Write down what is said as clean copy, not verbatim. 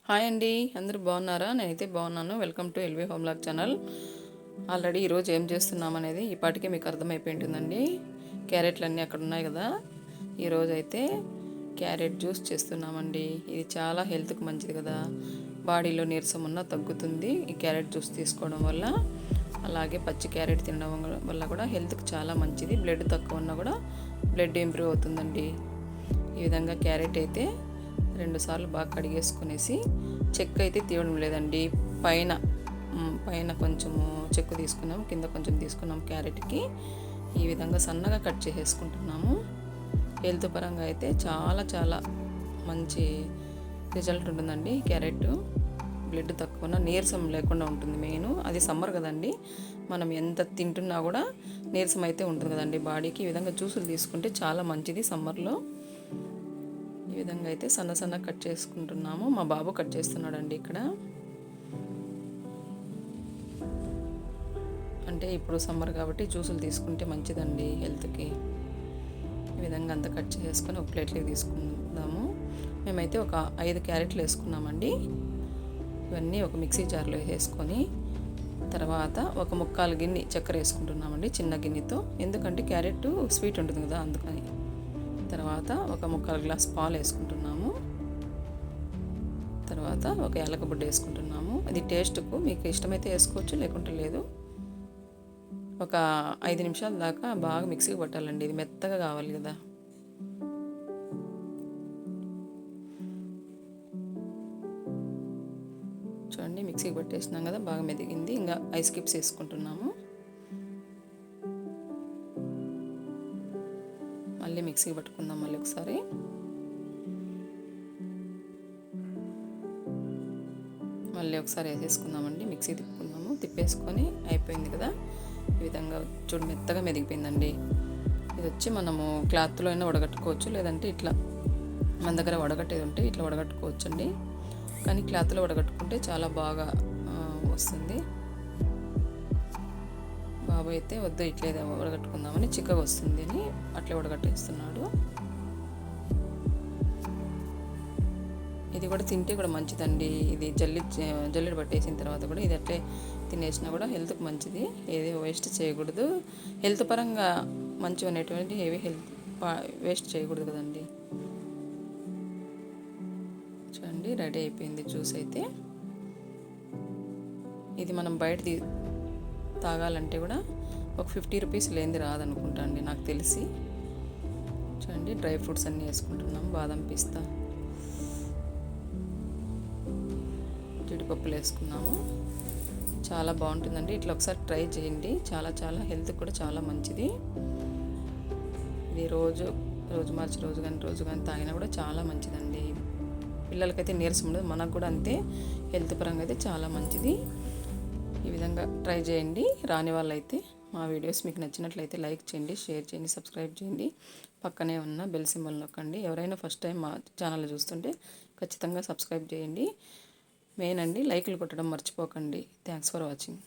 Hi అండి, అందరూ బాగున్నారా? నేనైతే బాగున్నాను. Welcome to LV home log channel. Already ఈరోజు ఏం చేస్తున్నాం అనేది ఈ పాటికే మీకు అర్థమైపోయి ఉంటుందండి. క్యారెట్లు అన్నీ అక్కడ ఉన్నాయి కదా. ఈరోజు అయితే క్యారెట్ జ్యూస్ చేస్తున్నామండి. ఇది చాలా హెల్త్కి మంచిది కదా. బాడీలో నీరసం ఉన్నా తగ్గుతుంది ఈ క్యారెట్ జ్యూస్ తీసుకోవడం వల్ల. అలాగే పచ్చి క్యారెట్ తినడం వల్ల కూడా హెల్త్కి చాలా మంచిది. బ్లడ్ తక్కువ ఉన్నా కూడా బ్లడ్ ఇంప్రూవ్ అవుతుందండి. ఈ విధంగా క్యారెట్ అయితే 2 సార్లు బాగా కడిగేసుకునేసి చెక్కు అయితే తీయడం లేదండి. పైన కొంచెము చెక్కు తీసుకున్నాం, కింద కొంచెం తీసుకున్నాం. క్యారెట్కి ఈ విధంగా సన్నగా కట్ చేసేసుకుంటున్నాము. హెల్త్ పరంగా అయితే చాలా చాలా మంచి రిజల్ట్ ఉంటుందండి. క్యారెట్ బ్లడ్ తక్కువ నీరసం లేకుండా ఉంటుంది. మెయిన్ అది సమ్మర్ కదండి, మనం ఎంత తింటున్నా కూడా నీరసం అయితే ఉంటుంది కదండి బాడీకి. ఈ విధంగా జ్యూసులు తీసుకుంటే చాలా మంచిది సమ్మర్లో. ఈ విధంగా అయితే సన్న కట్ చేసుకుంటున్నాము. మా బాబు కట్ చేస్తున్నాడండి ఇక్కడ. అంటే ఇప్పుడు సమ్మర్ కాబట్టి జ్యూసులు తీసుకుంటే మంచిదండి హెల్త్కి. ఈ విధంగా అంతా కట్ చేసుకొని ఒక ప్లేట్లోకి తీసుకుందాము. మేమైతే ఒక 5 క్యారెట్లు వేసుకున్నామండి. ఇవన్నీ ఒక మిక్సీ జార్లో వేసుకొని తర్వాత ఒక 3/4 గిన్నె చక్కెర వేసుకుంటున్నామండి, చిన్న గిన్నెతో. ఎందుకంటే క్యారెట్ స్వీట్ ఉంటుంది కదా, అందుకని. తర్వాత ఒక 3/4 గ్లాస్ పాలు వేసుకుంటున్నాము. తర్వాత ఒక యాలక బుడ్డ వేసుకుంటున్నాము. అది టేస్ట్కు మీకు ఇష్టమైతే వేసుకోవచ్చు, లేకుంటే లేదు. ఒక 5 నిమిషాల దాకా బాగా మిక్సీకి పట్టాలండి. ఇది మెత్తగా కావాలి కదా. చూడండి, మిక్సీకి పట్టేసినాం కదా, బాగా మెదిగింది. ఇంకా ఐస్ క్యూబ్స్ వేసుకుంటున్నాము. మళ్ళీ మిక్సీకి పట్టుకుందాం మళ్ళీ ఒకసారి. మళ్ళీ ఒకసారి వేసేసుకుందామండి, మిక్సీ తిప్పుకుందాము. తిప్పేసుకొని అయిపోయింది కదా. ఈ విధంగా చూడు, మెత్తగా మెదిగిపోయిందండి. ఇది వచ్చి మనము క్లాత్లో అయినా వడగట్టుకోవచ్చు, లేదంటే ఇట్లా మన దగ్గర వడగట్టేది ఉంటే ఇట్లా వడగట్టుకోవచ్చండి. కానీ క్లాత్లో వడగట్టుకుంటే చాలా బాగా వస్తుంది. బాబు అయితే వద్దు ఇట్లే వడగట్టుకుందామని, చిక్కగా వస్తుంది అని అట్లే వడగట్టేస్తున్నాడు. ఇది కూడా తింటే కూడా మంచిదండి. ఇది జల్లెడ పట్టేసిన తర్వాత కూడా ఇది అట్లే తినేసినా కూడా హెల్త్కి మంచిది. ఏది వేస్ట్ చేయకూడదు. హెల్త్ పరంగా మంచిగా అనేటువంటి ఏవి వేస్ట్ చేయకూడదు కదండి. చూడండి, రెడీ అయిపోయింది జ్యూస్ అయితే. ఇది మనం బయట తాగాలంటే కూడా ఒక 50 రూపీస్ లేనిది రాదనుకుంటా అండి, నాకు తెలిసి. చూడండి, డ్రై ఫ్రూట్స్ అన్నీ వేసుకుంటున్నాం. బాదం, పిస్తా, జీడిపప్పులు వేసుకున్నాము. చాలా బాగుంటుందండి. ఇట్లా ఒకసారి ట్రై చేయండి. చాలా చాలా హెల్త్ కూడా చాలా మంచిది. ఇది రోజు మార్చి రోజు కానీ తాగినా కూడా చాలా మంచిదండి. పిల్లలకైతే నీరసం ఉండదు, మనకు కూడా అంతే. హెల్త్ పరంగా అయితే చాలా మంచిది. ఈ విధంగా ట్రై చేయండి. రాని వాళ్ళైతే మా వీడియోస్ మీకు నచ్చినట్లయితే లైక్ చేయండి, షేర్ చేయండి, సబ్స్క్రైబ్ చేయండి. పక్కనే ఉన్న బెల్ సింబల్ నొక్కండి. ఎవరైనా ఫస్ట్ టైం మా ఛానల్ చూస్తుంటే ఖచ్చితంగా సబ్స్క్రైబ్ చేయండి. మెయిన్ అండి, లైకులు కొట్టడం మర్చిపోకండి. Thanks for watching.